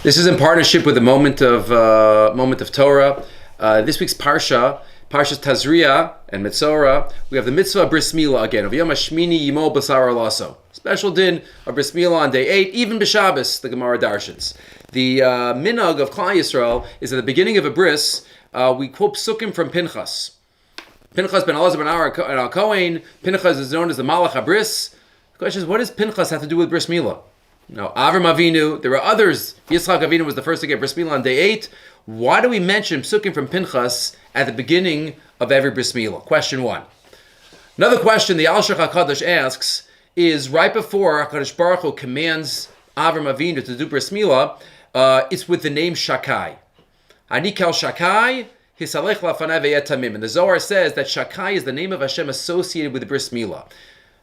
This is in partnership with the moment of Torah. This week's Parshas Tazria and Mitzorah. We have the mitzvah of bris milah again. Of Yom Hashmini Yimol Basar Lasso. Special din of bris milah on day 8, even b'Shabbos, the Gemara darshans. The minhag of Klal Yisrael is at the beginning of a bris. We quote psukim from Pinchas. Pinchas ben Elazar ben Aaron al Kohen. Pinchas is known as the Malach HaBris. The question is, what does Pinchas have to do with bris milah? No, Avram Avinu, there are others. Yitzchak Avinu was the first to get bris milah on day 8. Why do we mention psukim from Pinchas at the beginning of every bris milah? Question 1. Another question the Al Shech HaKadosh asks is right before HaKadosh Baruch Hu commands Avram Avinu to do bris milah, it's with the name Shakai. Ani kel Shakai, hisalech lafanav v'yetamim. And the Zohar says that Shakai is the name of Hashem associated with the bris milah.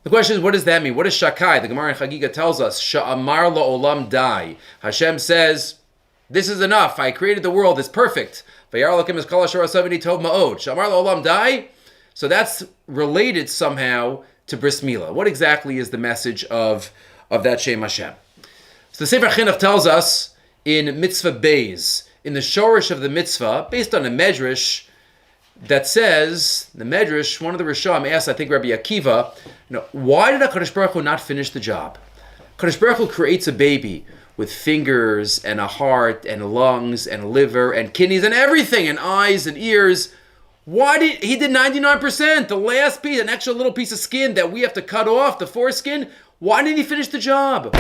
The question is, what does that mean? What is Shakai? The Gemara in Chagiga tells us, Sha'amar la'olam dai. Hashem says, this is enough. I created the world. It's perfect. V'yar lakim es kol asher asav tov ma'od. Sha'amar la'olam dai. So that's related somehow to bris milah. What exactly is the message of that Shem Hashem? So the Sefer Chinuch tells us in Mitzvah Beis, in the Shorish of the Mitzvah, based on a Medrash, that says, the Medrash, one of the Risham asked, I think Rabbi Akiva, why did HaKadosh Baruch Hu not finish the job? HaKadosh Baruch Hu creates a baby with fingers and a heart and lungs and liver and kidneys and everything and eyes and ears. He did 99%, the last piece, an extra little piece of skin that we have to cut off, the foreskin. Why didn't he finish the job?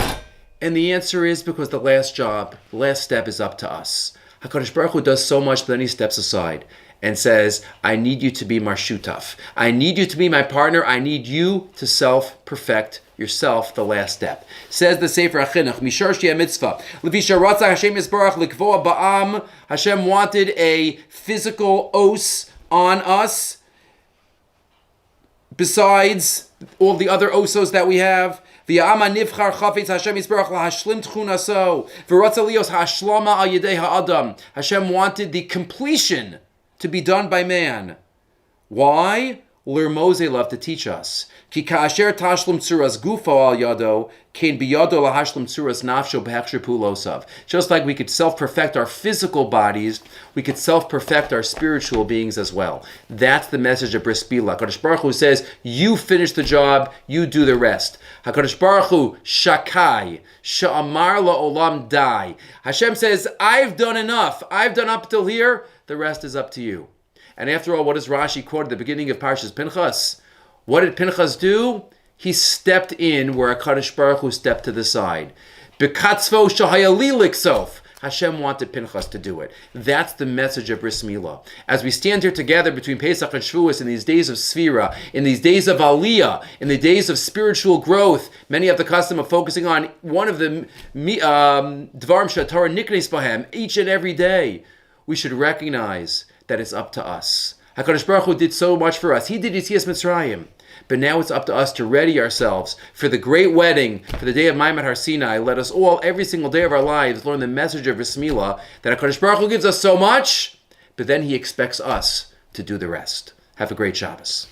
And the answer is because the last step is up to us. HaKadosh Baruch Hu does so much, but then he steps aside and says, I need you to be my shutaf. I need you to be my partner. I need you to self-perfect yourself, the last step. Says the Sefer HaChinuch, Mishar Shia Mitzvah, Levi Sharatza Hashem Yisbarach Likvoa Ba'am. Hashem wanted a physical os on us, besides all the other osos that we have. V'ya'ama nivchar chafetz Hashem Yisbarach lahashlim tchunaso. V'ratza lios ha'ashlama al yedei ha'adam. Hashem wanted the completion to be done by man. Why? L'rmozei love to teach us. Ki ka'asher tashlum tzuras gufo al yado, kein biyado lahashlim tzuras nafsho b'hechsher pulosav. Just like we could self-perfect our physical bodies, we could self-perfect our spiritual beings as well. That's the message of bris milah. HaKadosh Baruch Hu says, you finish the job, you do the rest. HaKadosh Baruch Hu, shakai, sha'amar la'olam dai. Hashem says, I've done enough. I've done up till here. The rest is up to you. And after all, what does Rashi quote at the beginning of Parshas Pinchas? What did Pinchas do? He stepped in where HaKadosh Baruch Hu stepped to the side. Bekatzvo shahayali liksof. Hashem wanted Pinchas to do it. That's the message of bris milah. As we stand here together between Pesach and Shavuos in these days of Sfira, in these days of Aliyah, in the days of spiritual growth, many have the custom of focusing on one of the Dvarim Shatorah Niknes Bahem each and every day. We should recognize that it's up to us. HaKadosh Baruch Hu did so much for us. He did Yetzias Mitzrayim. But now it's up to us to ready ourselves for the great wedding, for the day of Maimad Har Sinai. Let us all, every single day of our lives, learn the message of bris milah, that HaKadosh Baruch Hu gives us so much, but then he expects us to do the rest. Have a great Shabbos.